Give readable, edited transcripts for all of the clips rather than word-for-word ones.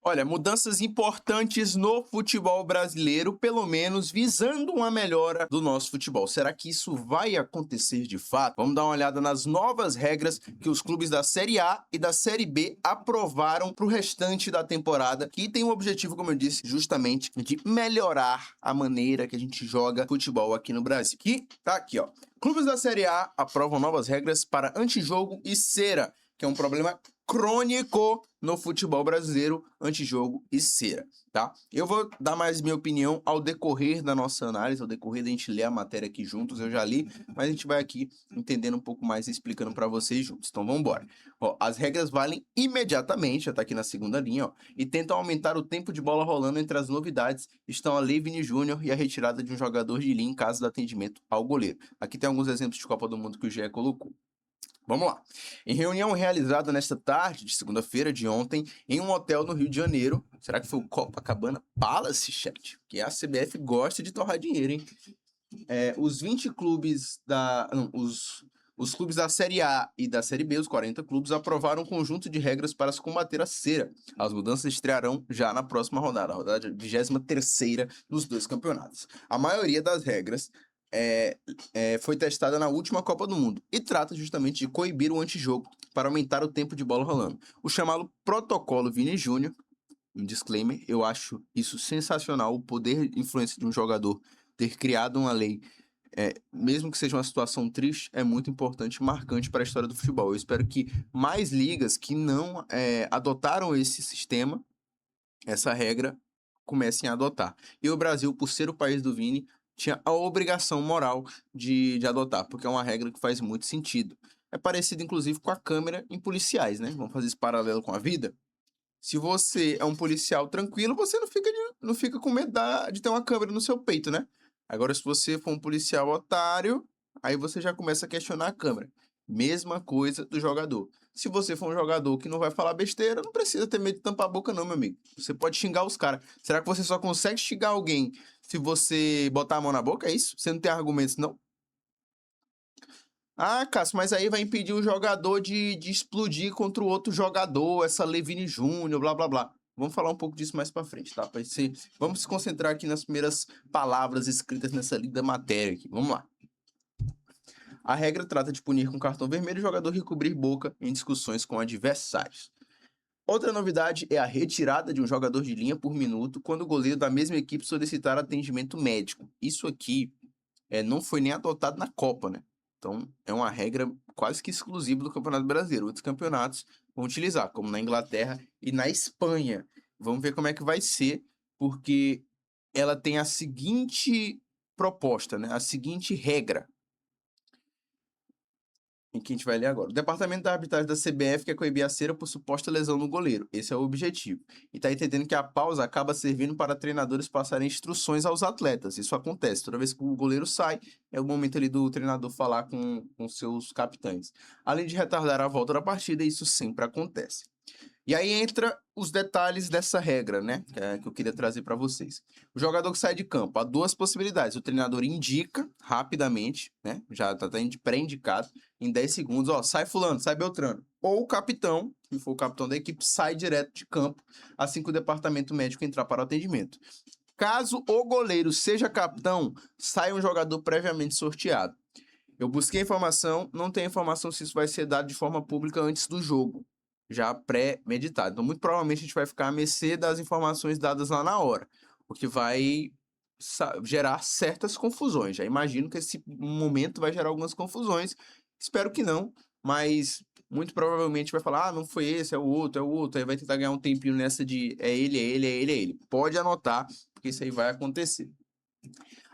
Olha, mudanças importantes no futebol brasileiro, pelo menos visando uma melhora do nosso futebol. Será que isso vai acontecer de fato? Vamos dar uma olhada nas novas regras que os clubes da Série A e da Série B aprovaram para o restante da temporada, que tem o objetivo, como eu disse, justamente de melhorar a maneira que a gente joga futebol aqui no Brasil. Que tá aqui, ó. Clubes da Série A aprovam novas regras para antijogo e cera, que é um problema crônico no futebol brasileiro, antijogo e cera, tá? Eu vou dar mais minha opinião ao decorrer da nossa análise, ao decorrer da gente ler a matéria aqui juntos. Eu já li, mas a gente vai aqui entendendo um pouco mais e explicando para vocês juntos. Então vamos embora. Ó, as regras valem imediatamente, já tá aqui na segunda linha, ó, e tentam aumentar o tempo de bola rolando. Entre as novidades estão a Lei Vini Júnior e a retirada de um jogador de linha em caso do atendimento ao goleiro. Aqui tem alguns exemplos de Copa do Mundo que o GE colocou. Vamos lá. Em reunião realizada nesta tarde de segunda-feira de ontem, em um hotel no Rio de Janeiro, será que foi o Copacabana Palace, chat? Que a CBF gosta de torrar dinheiro, hein? Os 20 clubes da... Não, os clubes da Série A e da Série B, os 40 clubes, aprovaram um conjunto de regras para se combater a cera. As mudanças estrearão já na próxima rodada, a rodada 23ª dos dois campeonatos. A maioria das regras foi testada na última Copa do Mundo e trata justamente de coibir o antijogo para aumentar o tempo de bola rolando. O chamado Protocolo Vini Júnior, um disclaimer, eu acho isso sensacional, o poder e influência de um jogador ter criado uma lei, mesmo que seja uma situação triste, é muito importante e marcante para a história do futebol. Eu espero que mais ligas que não adotaram esse sistema, essa regra, comecem a adotar. E o Brasil, por ser o país do Vini, tinha a obrigação moral de adotar, porque é uma regra que faz muito sentido. É parecido, inclusive, com a câmera em policiais, né? Vamos fazer esse paralelo com a vida? Se você é um policial tranquilo, você não fica com medo de ter uma câmera no seu peito, né? Agora, se você for um policial otário, aí você já começa a questionar a câmera. Mesma coisa do jogador. Se você for um jogador que não vai falar besteira, não precisa ter medo de tampar a boca não, meu amigo. Você pode xingar os caras. Será que você só consegue xingar alguém se você botar a mão na boca? É isso? Você não tem argumentos, não? Ah, Cássio, mas aí vai impedir o jogador de explodir contra o outro jogador, essa Levine Júnior, blá, blá, blá. Vamos falar um pouco disso mais pra frente, tá? Vamos se concentrar aqui nas primeiras palavras escritas nessa linda matéria aqui. Vamos lá. A regra trata de punir com cartão vermelho o jogador que cobrir boca em discussões com adversários. Outra novidade é a retirada de um jogador de linha por minuto quando o goleiro da mesma equipe solicitar atendimento médico. Isso aqui não foi nem adotado na Copa, né? Então, é uma regra quase que exclusiva do Campeonato Brasileiro. Outros campeonatos vão utilizar, como na Inglaterra e na Espanha. Vamos ver como é que vai ser, porque ela tem a seguinte proposta, né? A seguinte regra, em que a gente vai ler agora. O Departamento da Arbitragem da CBF quer coibir a cera por suposta lesão no goleiro. Esse é o objetivo. E tá entendendo que a pausa acaba servindo para treinadores passarem instruções aos atletas. Isso acontece. Toda vez que o goleiro sai, é o momento ali do treinador falar com seus capitães. Além de retardar a volta da partida, isso sempre acontece. E aí entra os detalhes dessa regra, né? Que eu queria trazer para vocês. O jogador que sai de campo, há duas possibilidades. O treinador indica rapidamente, né? Já está pré-indicado, em 10 segundos, ó, sai fulano, sai Beltrano. Ou o capitão, que for o capitão da equipe, sai direto de campo, assim que o departamento médico entrar para o atendimento. Caso o goleiro seja capitão, sai um jogador previamente sorteado. Eu busquei informação, não tem informação se isso vai ser dado de forma pública antes do jogo, já pré-meditado. Então, muito provavelmente, a gente vai ficar à mercê das informações dadas lá na hora, o que vai gerar certas confusões. Já imagino que esse momento vai gerar algumas confusões. Espero que não, mas muito provavelmente vai falar, não foi esse, é o outro. Aí vai tentar ganhar um tempinho nessa de é ele. Pode anotar, porque isso aí vai acontecer.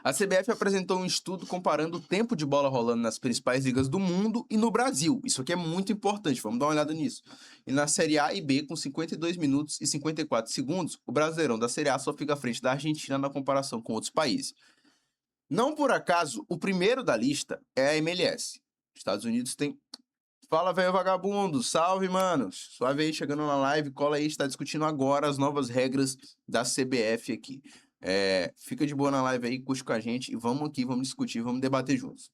A CBF apresentou um estudo comparando o tempo de bola rolando nas principais ligas do mundo e no Brasil. Isso aqui é muito importante, vamos dar uma olhada nisso. E na Série A e B, com 52 minutos e 54 segundos, o Brasileirão da Série A só fica à frente da Argentina na comparação com outros países. Não por acaso, o primeiro da lista é a MLS. Estados Unidos tem... Fala, velho vagabundo, salve, manos. Suave aí, chegando na live, cola aí, está discutindo agora as novas regras da CBF aqui. Fica de boa na live aí, curte com a gente e vamos aqui, vamos discutir, vamos debater juntos.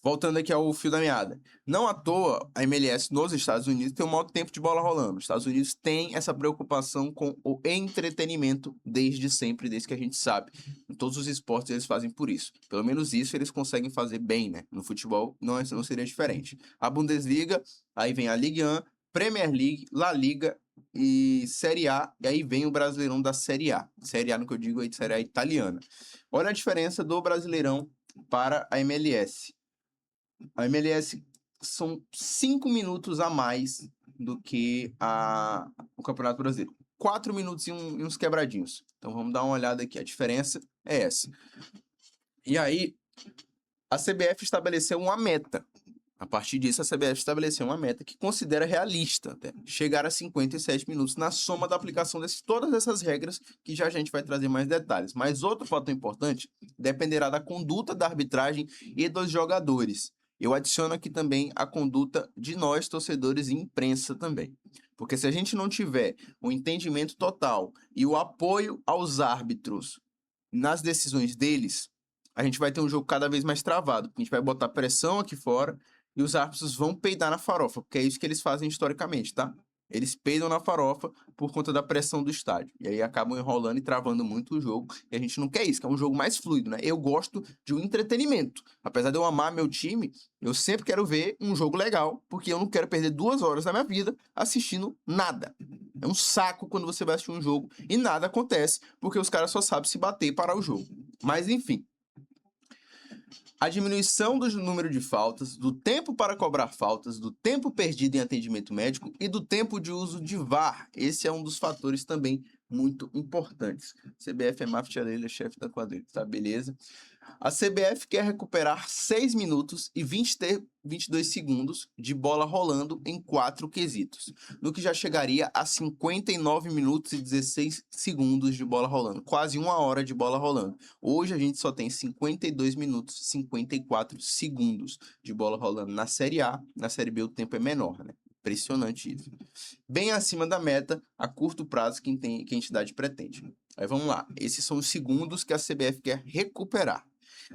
Voltando aqui ao fio da meada. Não à toa, a MLS nos Estados Unidos tem o maior tempo de bola rolando. Os Estados Unidos tem essa preocupação com o entretenimento desde sempre, desde que a gente sabe. Em todos os esportes eles fazem por isso. Pelo menos isso eles conseguem fazer bem, né? No futebol não seria diferente. A Bundesliga, aí vem a Ligue 1, Premier League, La Liga e Série A. E aí vem o Brasileirão da Série A. Série A, no que eu digo aí, de Série A italiana. Olha a diferença do Brasileirão para a MLS. A MLS são 5 minutos a mais do que o Campeonato Brasileiro. 4 minutos e uns quebradinhos. Então vamos dar uma olhada aqui. A diferença é essa. E aí, a CBF estabeleceu uma meta. A partir disso, a CBF estabeleceu uma meta que considera realista, até chegar a 57 minutos na soma da aplicação de todas essas regras, que já a gente vai trazer mais detalhes. Mas outro fator importante dependerá da conduta da arbitragem e dos jogadores. Eu adiciono aqui também a conduta de nós, torcedores e imprensa também. Porque se a gente não tiver o entendimento total e o apoio aos árbitros nas decisões deles, a gente vai ter um jogo cada vez mais travado. Porque a gente vai botar pressão aqui fora e os árbitros vão peidar na farofa, porque é isso que eles fazem historicamente, tá? Eles peidam na farofa por conta da pressão do estádio. E aí acabam enrolando e travando muito o jogo. E a gente não quer isso, que é um jogo mais fluido, né? Eu gosto de um entretenimento. Apesar de eu amar meu time, eu sempre quero ver um jogo legal, porque eu não quero perder 2 horas da minha vida assistindo nada. É um saco quando você vai assistir um jogo e nada acontece, porque os caras só sabem se bater e parar o jogo. Mas enfim. A diminuição do número de faltas, do tempo para cobrar faltas, do tempo perdido em atendimento médico e do tempo de uso de VAR. Esse é um dos fatores também muito importantes. CBF é máfia de chefe da quadrilha, tá? Beleza? A CBF quer recuperar 6 minutos e 22 segundos de bola rolando em 4 quesitos, no que já chegaria a 59 minutos e 16 segundos de bola rolando, quase 1 hora de bola rolando. Hoje a gente só tem 52 minutos e 54 segundos de bola rolando na Série A, na Série B o tempo é menor, né? Impressionante isso. Bem acima da meta a curto prazo que a entidade pretende. Aí vamos lá, esses são os segundos que a CBF quer recuperar.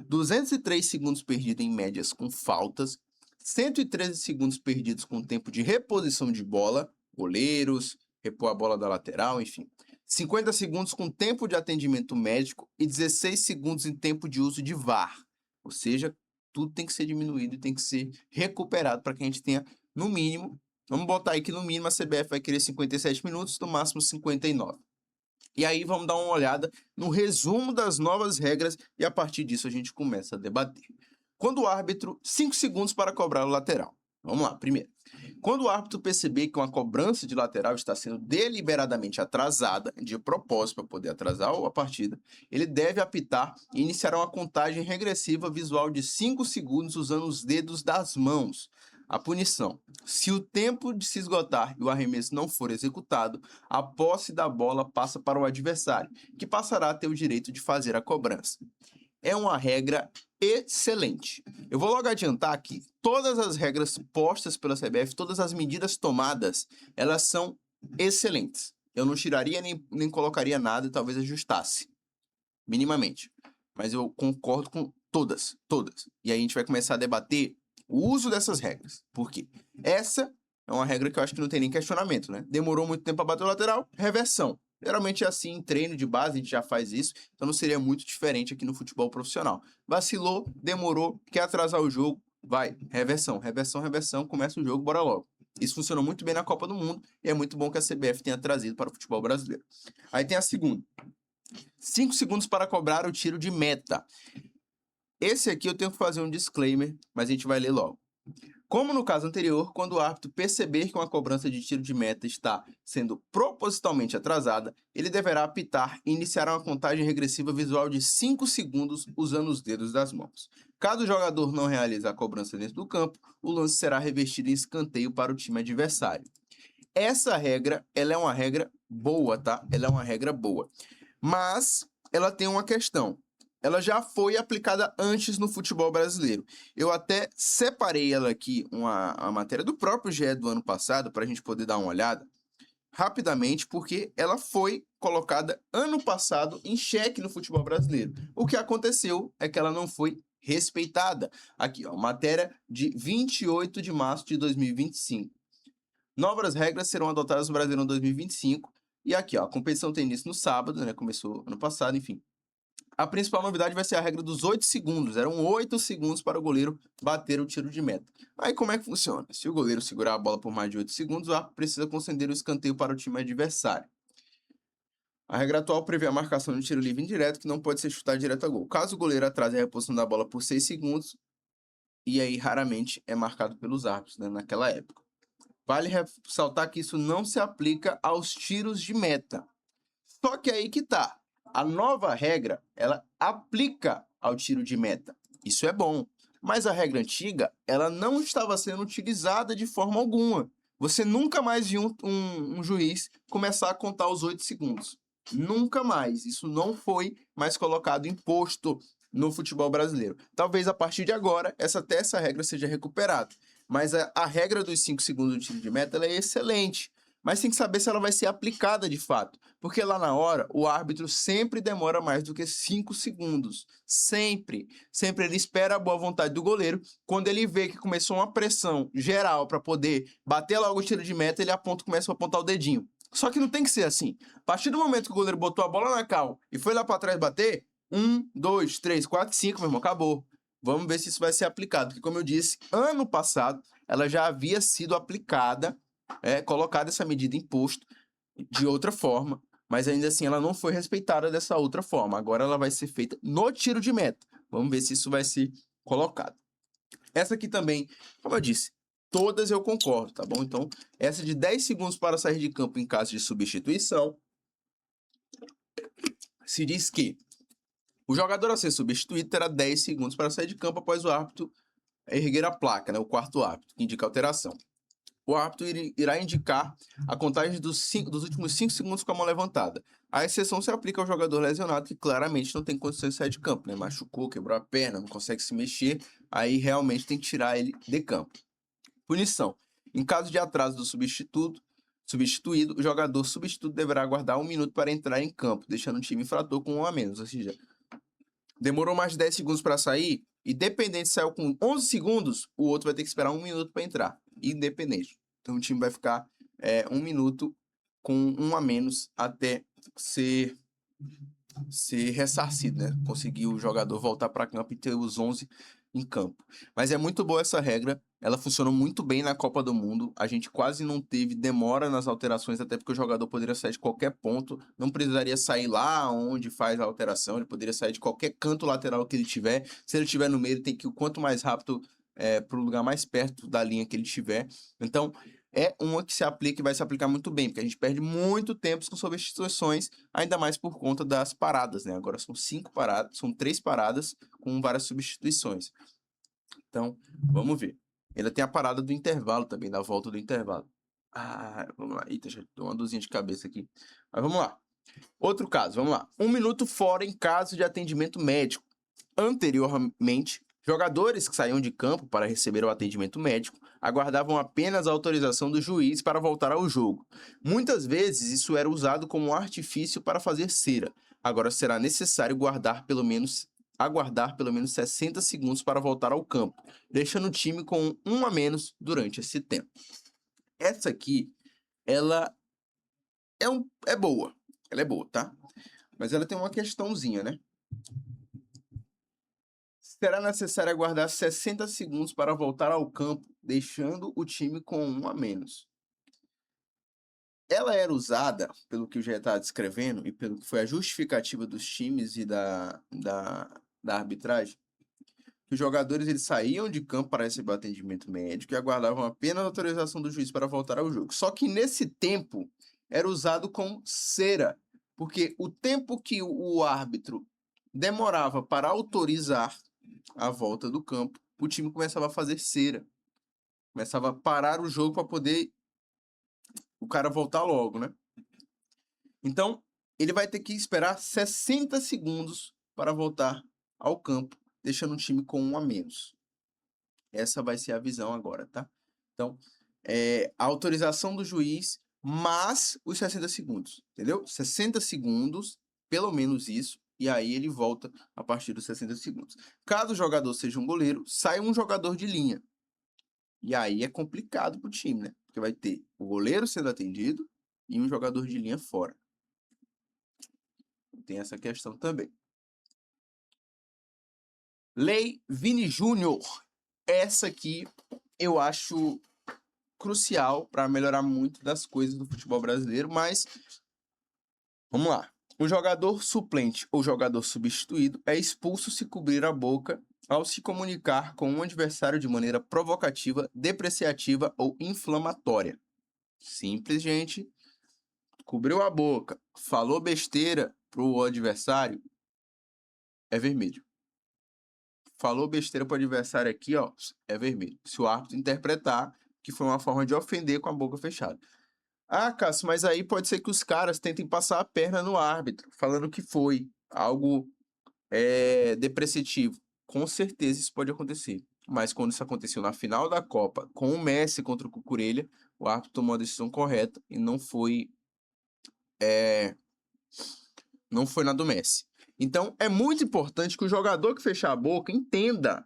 203 segundos perdidos em médias com faltas, 113 segundos perdidos com tempo de reposição de bola, goleiros, repor a bola da lateral, enfim. 50 segundos com tempo de atendimento médico e 16 segundos em tempo de uso de VAR. Ou seja, tudo tem que ser diminuído e tem que ser recuperado para que a gente tenha, no mínimo, vamos botar aí que no mínimo a CBF vai querer 57 minutos, no máximo 59. E aí vamos dar uma olhada no resumo das novas regras e a partir disso a gente começa a debater. Quando o árbitro, 5 segundos para cobrar o lateral. Vamos lá, primeiro. Quando o árbitro perceber que uma cobrança de lateral está sendo deliberadamente atrasada, de propósito para poder atrasar a partida, ele deve apitar e iniciará uma contagem regressiva visual de 5 segundos usando os dedos das mãos. A punição: se o tempo de se esgotar e o arremesso não for executado, a posse da bola passa para o adversário, que passará a ter o direito de fazer a cobrança. É uma regra excelente. Eu vou logo adiantar que todas as regras postas pela CBF, todas as medidas tomadas, elas são excelentes. Eu não tiraria nem colocaria nada e talvez ajustasse, minimamente. Mas eu concordo com todas. E aí a gente vai começar a debater o uso dessas regras. Por quê? Essa é uma regra que eu acho que não tem nem questionamento, né? Demorou muito tempo para bater o lateral, reversão. Geralmente é assim, em treino de base a gente já faz isso, então não seria muito diferente aqui no futebol profissional. Vacilou, demorou, quer atrasar o jogo, vai, reversão, começa o jogo, bora logo. Isso funcionou muito bem na Copa do Mundo e é muito bom que a CBF tenha trazido para o futebol brasileiro. Aí tem a segunda. 5 segundos para cobrar o tiro de meta. Esse aqui eu tenho que fazer um disclaimer, mas a gente vai ler logo. Como no caso anterior, quando o árbitro perceber que uma cobrança de tiro de meta está sendo propositalmente atrasada, ele deverá apitar e iniciar uma contagem regressiva visual de 5 segundos usando os dedos das mãos. Caso o jogador não realize a cobrança dentro do campo, o lance será revertido em escanteio para o time adversário. Essa regra, ela é uma regra boa, tá? Ela é uma regra boa. Mas ela tem uma questão. Ela já foi aplicada antes no futebol brasileiro. Eu até separei ela aqui, a matéria do próprio GE do ano passado, para a gente poder dar uma olhada rapidamente, porque ela foi colocada ano passado em xeque no futebol brasileiro. O que aconteceu é que ela não foi respeitada. Aqui, ó, matéria de 28 de março de 2025. Novas regras serão adotadas no Brasileirão 2025. E aqui, ó, a competição tem início no sábado, né? Começou ano passado, enfim. A principal novidade vai ser a regra dos 8 segundos. Eram 8 segundos para o goleiro bater o tiro de meta. Aí como é que funciona? Se o goleiro segurar a bola por mais de 8 segundos, o árbitro precisa conceder o escanteio para o time adversário. A regra atual prevê a marcação de tiro livre indireto que não pode ser chutado direto a gol. Caso o goleiro atrase a reposição da bola por 6 segundos, e aí raramente é marcado pelos árbitros, né, naquela época. Vale ressaltar que isso não se aplica aos tiros de meta. Só que aí que tá. A nova regra, ela aplica ao tiro de meta. Isso é bom. Mas a regra antiga, ela não estava sendo utilizada de forma alguma. Você nunca mais viu um juiz começar a contar os 8 segundos. Nunca mais. Isso não foi mais colocado imposto no futebol brasileiro. Talvez a partir de agora, essa regra seja recuperada. Mas a regra dos 5 segundos do tiro de meta ela é excelente. Mas tem que saber se ela vai ser aplicada de fato. Porque lá na hora, o árbitro sempre demora mais do que 5 segundos. Sempre. Sempre ele espera a boa vontade do goleiro. Quando ele vê que começou uma pressão geral para poder bater logo o tiro de meta, ele começa a apontar o dedinho. Só que não tem que ser assim. A partir do momento que o goleiro botou a bola na cal e foi lá para trás bater, 1, 2, 3, 4, 5, meu irmão, acabou. Vamos ver se isso vai ser aplicado. Porque, como eu disse, ano passado, ela já havia sido aplicada, colocada essa medida em posto de outra forma, mas ainda assim ela não foi respeitada dessa outra forma. Agora ela vai ser feita no tiro de meta. Vamos ver se isso vai ser colocado. Essa aqui também, como eu disse, todas eu concordo, tá bom? Então, essa de 10 segundos para sair de campo em caso de substituição, se diz que o jogador a ser substituído terá 10 segundos para sair de campo após o árbitro erguer a placa, né, o quarto árbitro, que indica alteração. O árbitro irá indicar a contagem dos últimos 5 segundos com a mão levantada. A exceção se aplica ao jogador lesionado que claramente não tem condições de sair de campo, né? Machucou, quebrou a perna, não consegue se mexer, aí realmente tem que tirar ele de campo. Punição. Em caso de atraso do substituído, o jogador substituto deverá aguardar 1 minuto para entrar em campo, deixando o time infrator com 1 a menos. Ou seja, demorou mais de 10 segundos para sair, independente se saiu com 11 segundos, o outro vai ter que esperar 1 minuto para entrar. Independente. Então o time vai ficar 1 minuto com 1 a menos até ser ressarcido, né? Conseguir o jogador voltar para campo e ter os 11 em campo. Mas é muito boa essa regra, ela funcionou muito bem na Copa do Mundo, a gente quase não teve demora nas alterações, até porque o jogador poderia sair de qualquer ponto, não precisaria sair lá onde faz a alteração, ele poderia sair de qualquer canto lateral que ele tiver, se ele estiver no meio, ele tem que ir o quanto mais rápido para o lugar mais perto da linha que ele estiver. Então, é uma que se aplica e vai se aplicar muito bem, porque a gente perde muito tempo com substituições, ainda mais por conta das paradas, né? Agora são 5 paradas, são 3 paradas com várias substituições. Então, vamos ver. Ainda tem a parada do intervalo também, da volta do intervalo. Vamos lá. Eita, já deu uma dorzinha de cabeça aqui. Mas vamos lá. Outro caso, vamos lá. 1 minuto fora em caso de atendimento médico. Anteriormente, jogadores que saíam de campo para receber o atendimento médico aguardavam apenas a autorização do juiz para voltar ao jogo. Muitas vezes isso era usado como um artifício para fazer cera. Agora será necessário aguardar pelo menos 60 segundos para voltar ao campo, deixando o time com 1 a menos durante esse tempo. Essa aqui, ela é boa. Ela é boa, tá? Mas ela tem uma questãozinha, né? Será necessário aguardar 60 segundos para voltar ao campo, deixando o time com 1 a menos. Ela era usada, pelo que eu já estava descrevendo, e pelo que foi a justificativa dos times e da arbitragem, que os jogadores eles saíam de campo para receber o atendimento médico e aguardavam apenas a autorização do juiz para voltar ao jogo. Só que nesse tempo era usado como cera, porque o tempo que o árbitro demorava para autorizar a volta do campo, o time começava a fazer cera. Começava a parar o jogo para poder o cara voltar logo, né? Então, ele vai ter que esperar 60 segundos para voltar ao campo, deixando o time com 1 a menos. Essa vai ser a visão agora, tá? Então, a autorização do juiz, mas os 60 segundos, entendeu? 60 segundos, pelo menos isso, e aí ele volta a partir dos 60 segundos. Caso o jogador seja um goleiro, sai um jogador de linha. E aí é complicado pro time, né? Porque vai ter o goleiro sendo atendido e um jogador de linha fora. Tem essa questão também. Lei Vini Júnior. Essa aqui eu acho crucial para melhorar muito das coisas do futebol brasileiro, mas vamos lá. O jogador suplente ou jogador substituído é expulso se cobrir a boca ao se comunicar com um adversário de maneira provocativa, depreciativa ou inflamatória. Simples, gente. Cobriu a boca, falou besteira pro adversário, é vermelho. Falou besteira pro adversário aqui, ó, é vermelho. Se o árbitro interpretar que foi uma forma de ofender com a boca fechada. Ah, Cássio, mas aí pode ser que os caras tentem passar a perna no árbitro, falando que foi algo depreciativo. Com certeza isso pode acontecer. Mas quando isso aconteceu na final da Copa, com o Messi contra o Cucurella, o árbitro tomou a decisão correta e não foi na do Messi. Então, é muito importante que o jogador que fechar a boca entenda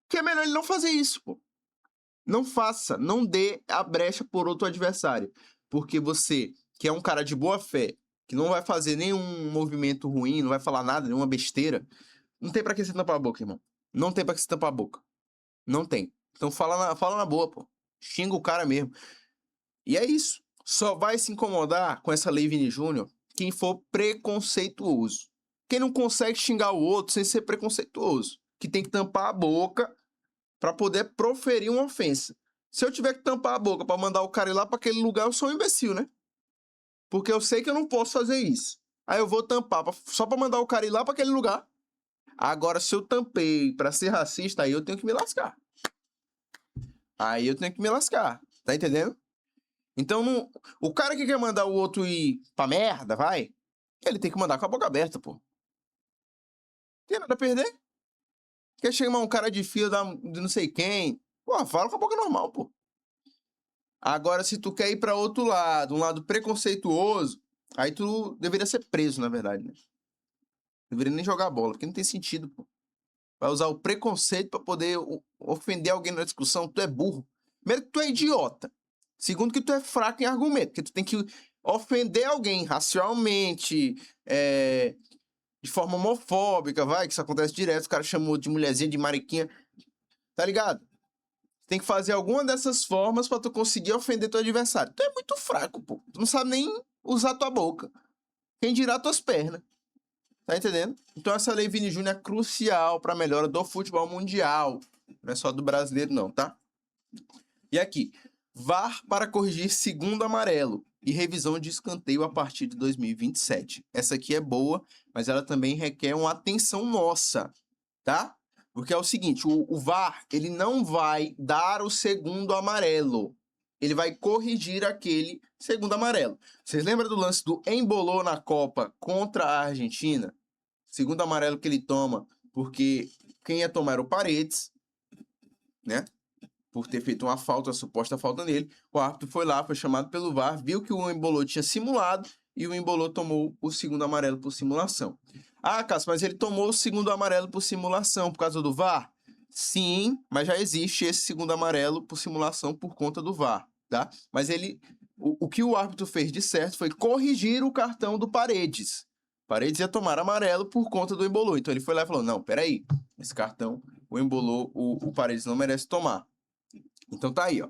que é melhor ele não fazer isso, pô. Não faça, não dê a brecha por outro adversário. Porque você, que é um cara de boa fé, que não vai fazer nenhum movimento ruim, não vai falar nada, nenhuma besteira, não tem pra que você tampar a boca, irmão. Não tem pra que você tampar a boca. Não tem. Então fala na boa, pô. Xinga o cara mesmo. E é isso. Só vai se incomodar com essa lei Vini Júnior quem for preconceituoso. Quem não consegue xingar o outro sem ser preconceituoso. Que tem que tampar a boca para poder proferir uma ofensa. Se eu tiver que tampar a boca para mandar o cara ir lá para aquele lugar, eu sou um imbecil, né? Porque eu sei que eu não posso fazer isso. Aí eu vou tampar só para mandar o cara ir lá para aquele lugar. Agora, se eu tampei para ser racista, aí eu tenho que me lascar. Tá entendendo? Então, o cara que quer mandar o outro ir pra merda, vai, ele tem que mandar com a boca aberta, pô. Tem nada a perder. Quer chamar um cara de fila de não sei quem, pô, fala com a boca normal, pô. Agora, se tu quer ir pra outro lado, um lado preconceituoso, aí tu deveria ser preso, na verdade, né? Deveria nem jogar bola, porque não tem sentido, pô. Vai usar o preconceito pra poder ofender alguém na discussão, tu é burro. Primeiro que tu é idiota. Segundo que tu é fraco em argumento, porque tu tem que ofender alguém racialmente, de forma homofóbica, vai, que isso acontece direto, os caras chamam de mulherzinha, de mariquinha, tá ligado? Tem que fazer alguma dessas formas pra tu conseguir ofender teu adversário. Tu é muito fraco, pô. Tu não sabe nem usar tua boca. Quem dirá tuas pernas. Tá entendendo? Então essa lei Vini Júnior é crucial pra melhora do futebol mundial. Não é só do brasileiro não, tá? E aqui, VAR para corrigir segundo amarelo e revisão de escanteio a partir de 2027. Essa aqui é boa, mas ela também requer uma atenção nossa, tá? Porque é o seguinte, o VAR, ele não vai dar o segundo amarelo. Ele vai corrigir aquele segundo amarelo. Vocês lembram do lance do Embolou na Copa contra a Argentina? Segundo amarelo que ele toma, porque quem ia tomar era o Paredes, né? Por ter feito uma falta, a suposta falta nele. O árbitro foi lá, foi chamado pelo VAR, viu que o Embolou tinha simulado e o Embolou tomou o segundo amarelo por simulação. Ah, Cássio, mas ele tomou o segundo amarelo por simulação por causa do VAR? Sim, mas já existe esse segundo amarelo por simulação por conta do VAR, tá? Mas o que o árbitro fez de certo foi corrigir o cartão do Paredes. Paredes ia tomar amarelo por conta do Embolou. Então ele foi lá e falou, não, peraí, esse cartão, o Embolou, o Paredes não merece tomar. Então tá aí, ó.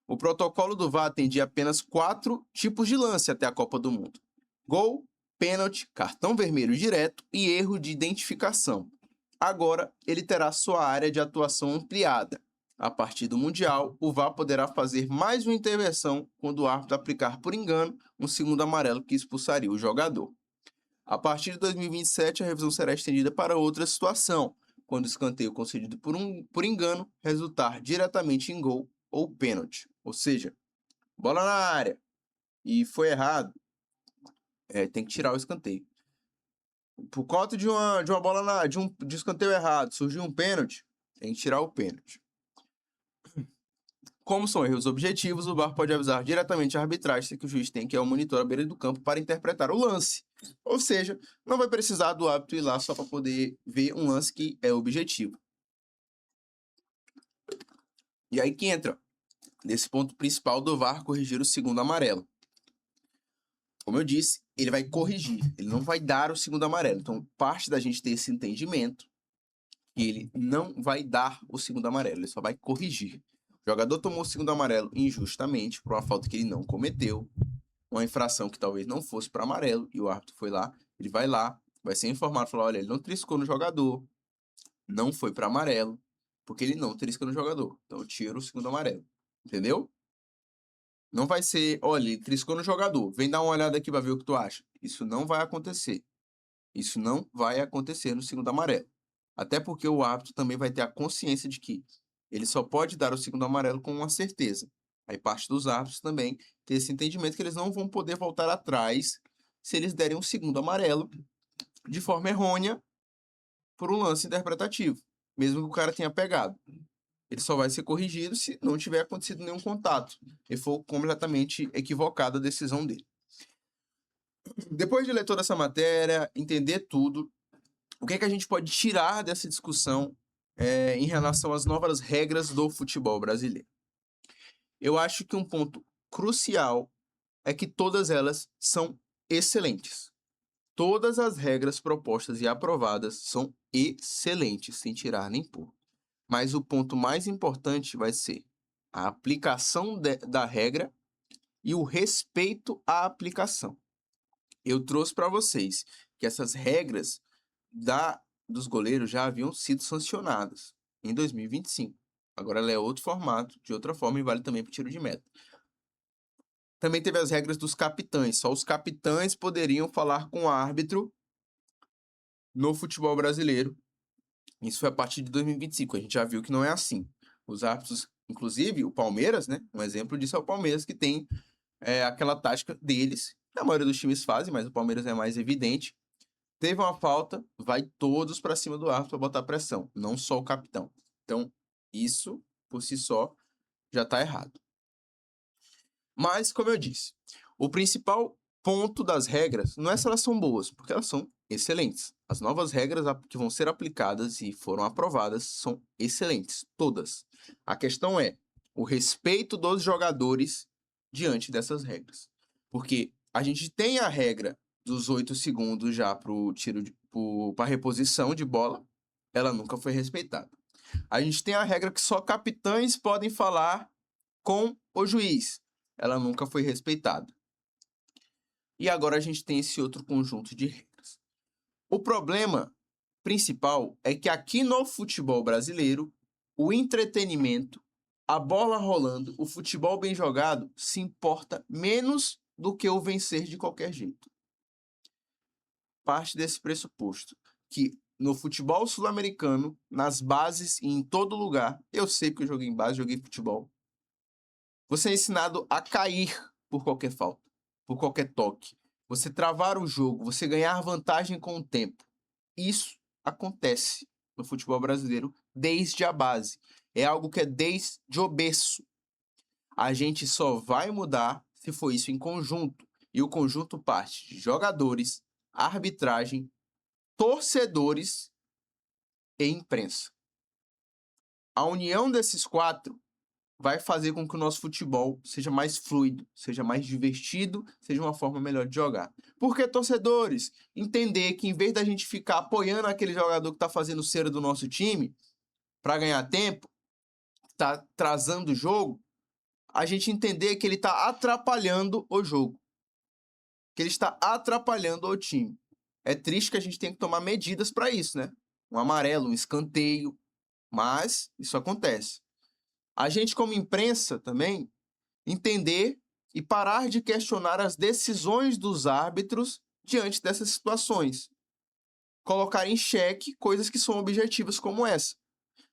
O protocolo do VAR atendia apenas 4 tipos de lance até a Copa do Mundo: gol, pênalti, cartão vermelho direto e erro de identificação. Agora, ele terá sua área de atuação ampliada. A partir do Mundial, o VAR poderá fazer mais uma intervenção quando o árbitro aplicar por engano um segundo amarelo que expulsaria o jogador. A partir de 2027, a revisão será estendida para outra situação, quando o escanteio concedido por engano resultar diretamente em gol ou pênalti. Ou seja, bola na área e foi errado, tem que tirar o escanteio. Por conta de uma bola de escanteio errado, surgiu um pênalti, tem que tirar o pênalti. Como são erros objetivos, o VAR pode avisar diretamente a arbitragem que o juiz tem que ir ao monitor à beira do campo para interpretar o lance. Ou seja, não vai precisar do árbitro ir lá só para poder ver um lance que é objetivo. E aí que entra nesse ponto principal do VAR corrigir o segundo amarelo. Como eu disse, ele vai corrigir, ele não vai dar o segundo amarelo. Então, parte da gente ter esse entendimento que ele não vai dar o segundo amarelo, ele só vai corrigir. O jogador tomou o segundo amarelo injustamente por uma falta que ele não cometeu, uma infração que talvez não fosse para amarelo, e o árbitro foi lá, ele vai lá, vai ser informado, falar, olha, ele não triscou no jogador, não foi para amarelo, porque ele não trisca no jogador. Então, eu tiro o segundo amarelo. Entendeu? Não vai ser, olha, ele triscou no jogador, vem dar uma olhada aqui para ver o que tu acha. Isso não vai acontecer. Isso não vai acontecer no segundo amarelo. Até porque o árbitro também vai ter a consciência de que ele só pode dar o segundo amarelo com uma certeza. Aí parte dos árbitros também ter esse entendimento que eles não vão poder voltar atrás se eles derem um segundo amarelo de forma errônea por um lance interpretativo, mesmo que o cara tenha pegado. Ele só vai ser corrigido se não tiver acontecido nenhum contato e for completamente equivocada a decisão dele. Depois de ler toda essa matéria, entender tudo, o que é que a gente pode tirar dessa discussão em relação às novas regras do futebol brasileiro? Eu acho que um ponto crucial é que todas elas são excelentes. Todas as regras propostas e aprovadas são excelentes, sem tirar nem pôr. Mas o ponto mais importante vai ser a aplicação da regra e o respeito à aplicação. Eu trouxe para vocês que essas regras dos goleiros já haviam sido sancionadas em 2025. Agora ela é outro formato, de outra forma, e vale também para o tiro de meta. Também teve as regras dos capitães. Só os capitães poderiam falar com o árbitro no futebol brasileiro. Isso foi a partir de 2025. A gente já viu que não é assim. Os árbitros, inclusive o Palmeiras, né? Um exemplo disso é o Palmeiras, que tem aquela tática deles. A maioria dos times fazem, mas o Palmeiras é mais evidente. Teve uma falta, vai todos para cima do árbitro para botar pressão, não só o capitão. Então, isso, por si só, já está errado. Mas, como eu disse, o principal ponto das regras não é se elas são boas, porque elas são excelentes. As novas regras que vão ser aplicadas e foram aprovadas são excelentes, todas. A questão é o respeito dos jogadores diante dessas regras. Porque a gente tem a regra dos 8 segundos já para o tiro para reposição de bola, ela nunca foi respeitada. A gente tem a regra que só capitães podem falar com o juiz, ela nunca foi respeitada. E agora a gente tem esse outro conjunto de regras. O problema principal é que aqui no futebol brasileiro, o entretenimento, a bola rolando, o futebol bem jogado se importa menos do que o vencer de qualquer jeito. Parte desse pressuposto que no futebol sul-americano, nas bases e em todo lugar, eu sei que eu joguei em base, joguei futebol, você é ensinado a cair por qualquer falta, por qualquer toque. Você travar o jogo, você ganhar vantagem com o tempo. Isso acontece no futebol brasileiro desde a base. É algo que é desde o berço. A gente só vai mudar se for isso em conjunto. E o conjunto parte de jogadores, arbitragem, torcedores e imprensa. A união desses quatro vai fazer com que o nosso futebol seja mais fluido, seja mais divertido, seja uma forma melhor de jogar. Porque, torcedores, entender que em vez da gente ficar apoiando aquele jogador que está fazendo cera do nosso time para ganhar tempo, está atrasando o jogo, a gente entender que ele está atrapalhando o jogo, que ele está atrapalhando o time. É triste que a gente tenha que tomar medidas para isso, né? Um amarelo, um escanteio, mas isso acontece. A gente, como imprensa, também, entender e parar de questionar as decisões dos árbitros diante dessas situações. Colocar em xeque coisas que são objetivas como essa.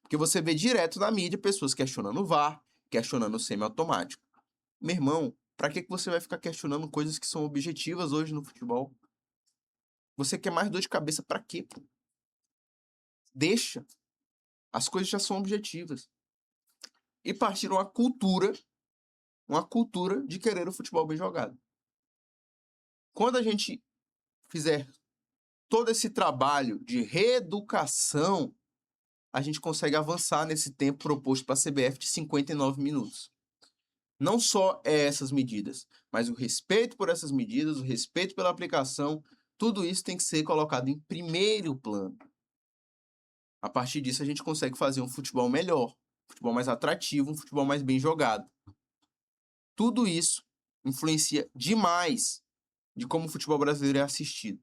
Porque você vê direto na mídia pessoas questionando o VAR, questionando o semiautomático. Meu irmão, para que você vai ficar questionando coisas que são objetivas hoje no futebol? Você quer mais dor de cabeça para quê? Pô? Deixa. As coisas já são objetivas. e partir uma cultura de querer o futebol bem jogado. Quando a gente fizer todo esse trabalho de reeducação, a gente consegue avançar nesse tempo proposto para a CBF de 59 minutos. Não só essas medidas, mas o respeito por essas medidas, o respeito pela aplicação, tudo isso tem que ser colocado em primeiro plano. A partir disso, a gente consegue fazer um futebol melhor, um futebol mais atrativo, um futebol mais bem jogado. Tudo isso influencia demais de como o futebol brasileiro é assistido.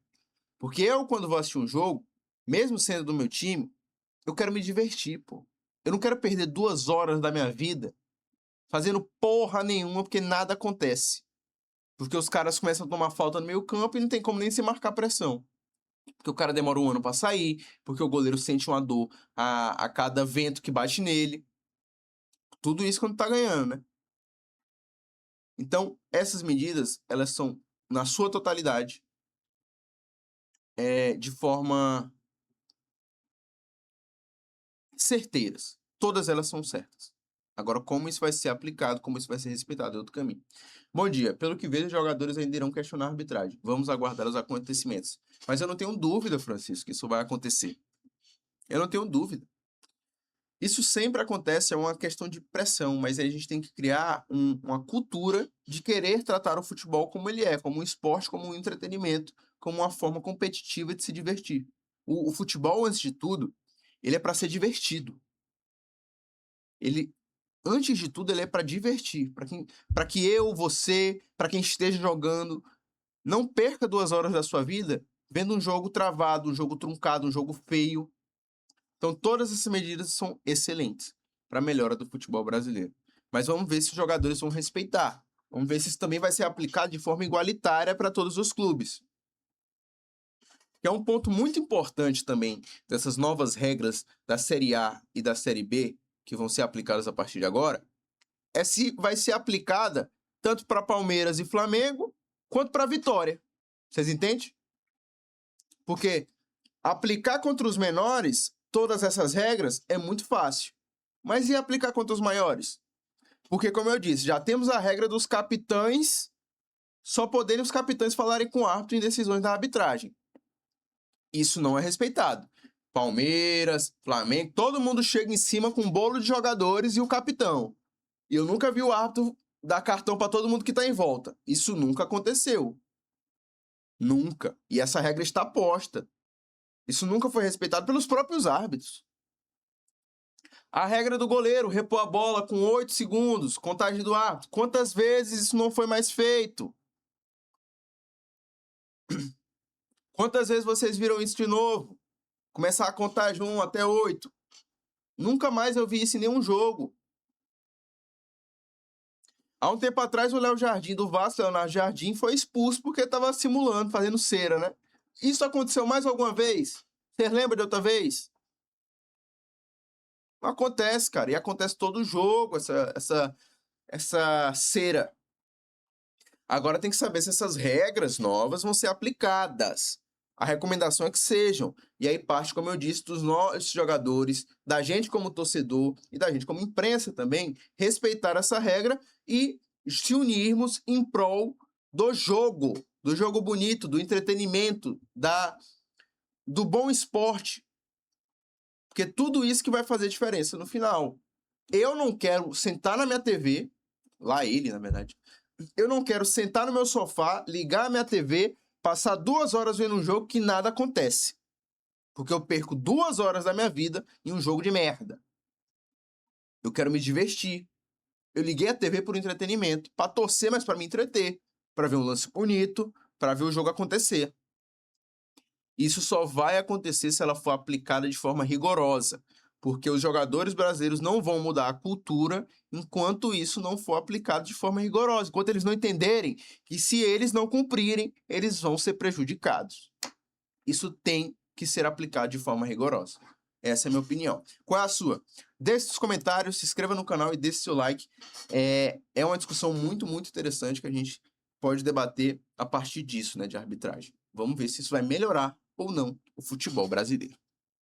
Porque eu, quando vou assistir um jogo, mesmo sendo do meu time, eu quero me divertir, pô. Eu não quero perder 2 horas da minha vida fazendo porra nenhuma, porque nada acontece. Porque os caras começam a tomar falta no meio campo e não tem como nem se marcar pressão. Porque o cara demora 1 ano pra sair, porque o goleiro sente uma dor a cada vento que bate nele. Tudo isso quando tá ganhando, né? Então, essas medidas, elas são, na sua totalidade, de forma certeiras. Todas elas são certas. Agora, como isso vai ser aplicado, como isso vai ser respeitado, é outro caminho. Bom dia. Pelo que vejo, os jogadores ainda irão questionar a arbitragem. Vamos aguardar os acontecimentos. Mas eu não tenho dúvida, Francisco, que isso vai acontecer. Eu não tenho dúvida. Isso sempre acontece, é uma questão de pressão, mas aí a gente tem que criar uma cultura de querer tratar o futebol como ele é, como um esporte, como um entretenimento, como uma forma competitiva de se divertir. O futebol, antes de tudo, ele é para ser divertido. Antes de tudo, ele é para divertir, para que eu, você, para quem esteja jogando, não perca 2 horas da sua vida vendo um jogo travado, um jogo truncado, um jogo feio. Então, todas essas medidas são excelentes para a melhora do futebol brasileiro. Mas vamos ver se os jogadores vão respeitar. Vamos ver se isso também vai ser aplicado de forma igualitária para todos os clubes. Que é um ponto muito importante também dessas novas regras da Série A e da Série B, que vão ser aplicadas a partir de agora, é se vai ser aplicada tanto para Palmeiras e Flamengo, quanto para Vitória. Vocês entendem? Porque aplicar contra os menores todas essas regras é muito fácil. Mas e aplicar contra os maiores? Porque, como eu disse, já temos a regra dos capitães, só poderem os capitães falarem com o árbitro em decisões da arbitragem. Isso não é respeitado. Palmeiras, Flamengo, todo mundo chega em cima com um bolo de jogadores e o capitão. E eu nunca vi o árbitro dar cartão para todo mundo que está em volta. Isso nunca aconteceu. Nunca. E essa regra está posta. Isso nunca foi respeitado pelos próprios árbitros. A regra do goleiro, repor a bola com 8 segundos, contagem do árbitro. Quantas vezes isso não foi mais feito? Quantas vezes vocês viram isso de novo? Começar a contar de 1 até 8. Nunca mais eu vi isso em nenhum jogo. Há um tempo atrás, o Léo Jardim, do Vasco, Leonardo Jardim, foi expulso porque estava simulando, fazendo cera, né? Isso aconteceu mais alguma vez? Vocês lembram de outra vez? Não acontece, cara. E acontece todo jogo, essa cera. Agora tem que saber se essas regras novas vão ser aplicadas. A recomendação é que sejam. E aí parte, como eu disse, dos nossos jogadores, da gente como torcedor e da gente como imprensa também, respeitar essa regra e se unirmos em prol do jogo bonito, do entretenimento, do bom esporte. Porque tudo isso que vai fazer diferença no final. Eu não quero sentar na minha TV, lá ele, na verdade, eu não quero sentar no meu sofá, ligar a minha TV, passar 2 horas vendo um jogo que nada acontece. Porque eu perco 2 horas da minha vida em um jogo de merda. Eu quero me divertir. Eu liguei a TV por entretenimento, para torcer, mas para me entreter, para ver um lance bonito, para ver o jogo acontecer. Isso só vai acontecer se ela for aplicada de forma rigorosa, porque os jogadores brasileiros não vão mudar a cultura enquanto isso não for aplicado de forma rigorosa, enquanto eles não entenderem que se eles não cumprirem, eles vão ser prejudicados. Isso tem que ser aplicado de forma rigorosa. Essa é a minha opinião. Qual é a sua? Deixe os comentários, se inscreva no canal e deixe seu like. É uma discussão muito, muito interessante que a gente pode debater a partir disso, né, de arbitragem. Vamos ver se isso vai melhorar ou não o futebol brasileiro.